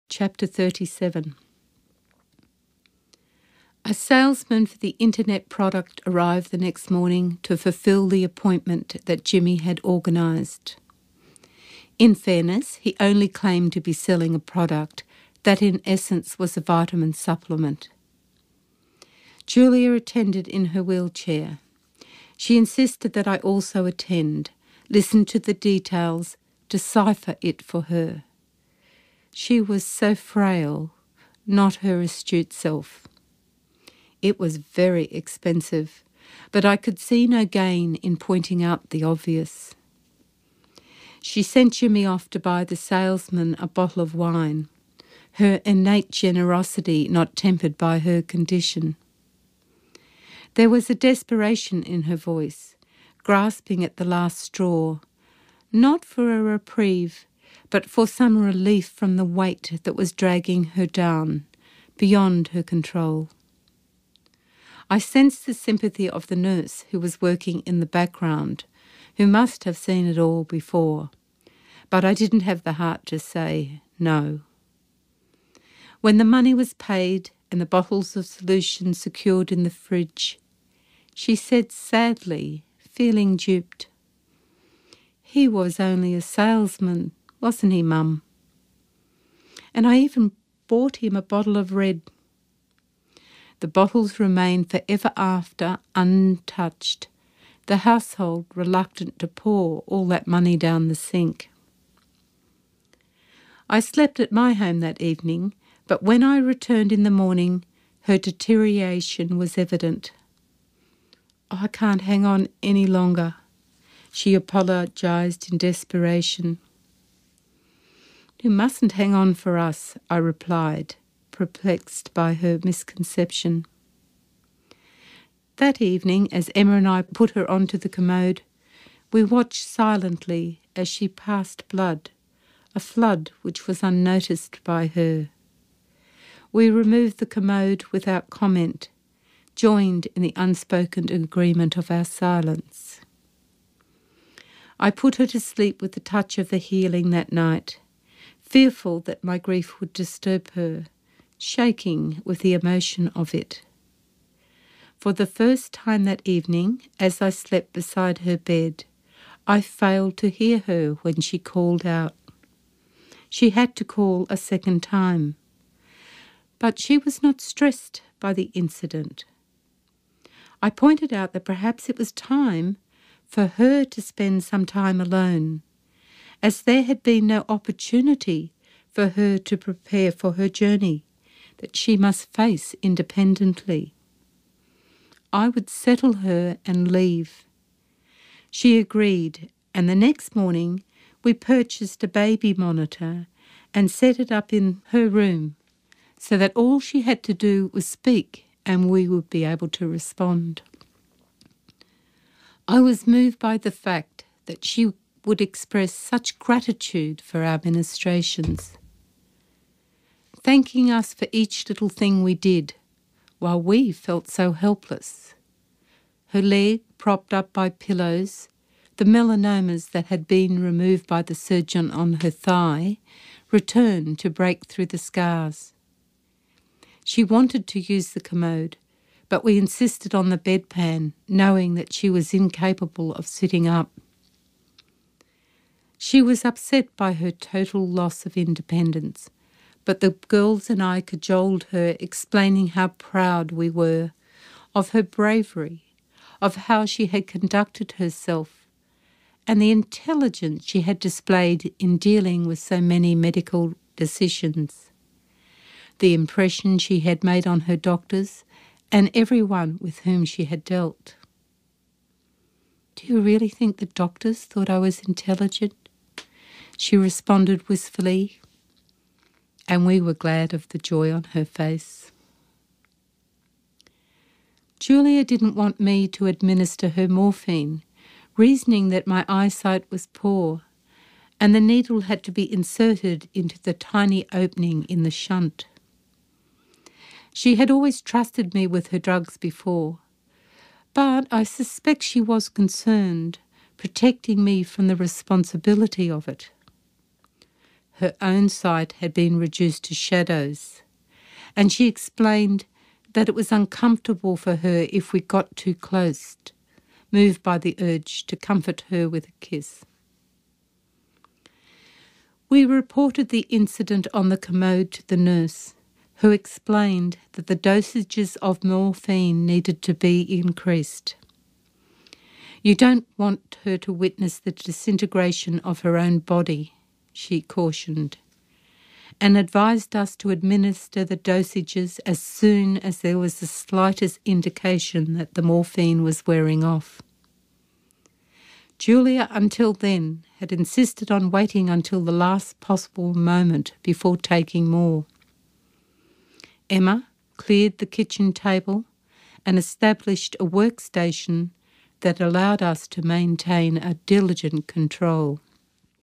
Chapter 37. A salesman for the internet product arrived the next morning to fulfill the appointment that Jimmy had organised. In fairness, he only claimed to be selling a product that in essence was a vitamin supplement. Julia attended in her wheelchair. She insisted that I also attend, listen to the details, decipher it for her. She was so frail, not her astute self. It was very expensive, but I could see no gain in pointing out the obvious. She sent Jimmy off to buy the salesman a bottle of wine, her innate generosity not tempered by her condition. There was a desperation in her voice, grasping at the last straw, not for a reprieve, but for some relief from the weight that was dragging her down, beyond her control. I sensed the sympathy of the nurse who was working in the background, who must have seen it all before, but I didn't have the heart to say no. When the money was paid and the bottles of solution secured in the fridge, she said sadly, feeling duped, "He was only a salesman, wasn't he, Mum? And I even bought him a bottle of red." The bottles remained forever after untouched, the household reluctant to pour all that money down the sink. I slept at my home that evening, but when I returned in the morning, her deterioration was evident. "I can't hang on any longer," she apologised in desperation. "You mustn't hang on for us," I replied, perplexed by her misconception. That evening, as Emma and I put her onto the commode, we watched silently as she passed blood, a flood which was unnoticed by her. We removed the commode without comment, joined in the unspoken agreement of our silence. I put her to sleep with the touch of the healing that night, fearful that my grief would disturb her, shaking with the emotion of it. For the first time that evening, as I slept beside her bed, I failed to hear her when she called out. She had to call a second time. But she was not stressed by the incident. I pointed out that perhaps it was time for her to spend some time alone, as there had been no opportunity for her to prepare for her journey that she must face independently. I would settle her and leave. She agreed, and the next morning we purchased a baby monitor and set it up in her room so that all she had to do was speak and we would be able to respond. I was moved by the fact that she would express such gratitude for our ministrations, thanking us for each little thing we did, while we felt so helpless. Her leg propped up by pillows, the melanomas that had been removed by the surgeon on her thigh returned to break through the scars. She wanted to use the commode, but we insisted on the bedpan, knowing that she was incapable of sitting up. She was upset by her total loss of independence, but the girls and I cajoled her, explaining how proud we were of her bravery, of how she had conducted herself, and the intelligence she had displayed in dealing with so many medical decisions, the impression she had made on her doctors and everyone with whom she had dealt. "Do you really think the doctors thought I was intelligent?" she responded wistfully, and we were glad of the joy on her face. Julia didn't want me to administer her morphine, reasoning that my eyesight was poor and the needle had to be inserted into the tiny opening in the shunt. She had always trusted me with her drugs before, but I suspect she was concerned, protecting me from the responsibility of it. her own sight had been reduced to shadows, and she explained that it was uncomfortable for her if we got too close, moved by the urge to comfort her with a kiss. We reported the incident on the commode to the nurse, who explained that the dosages of morphine needed to be increased. You don't want her to witness the disintegration of her own body, she cautioned, and advised us to administer the dosages as soon as there was the slightest indication that the morphine was wearing off. Julia, until then, had insisted on waiting until the last possible moment before taking more. Emma cleared the kitchen table and established a workstation that allowed us to maintain a diligent control.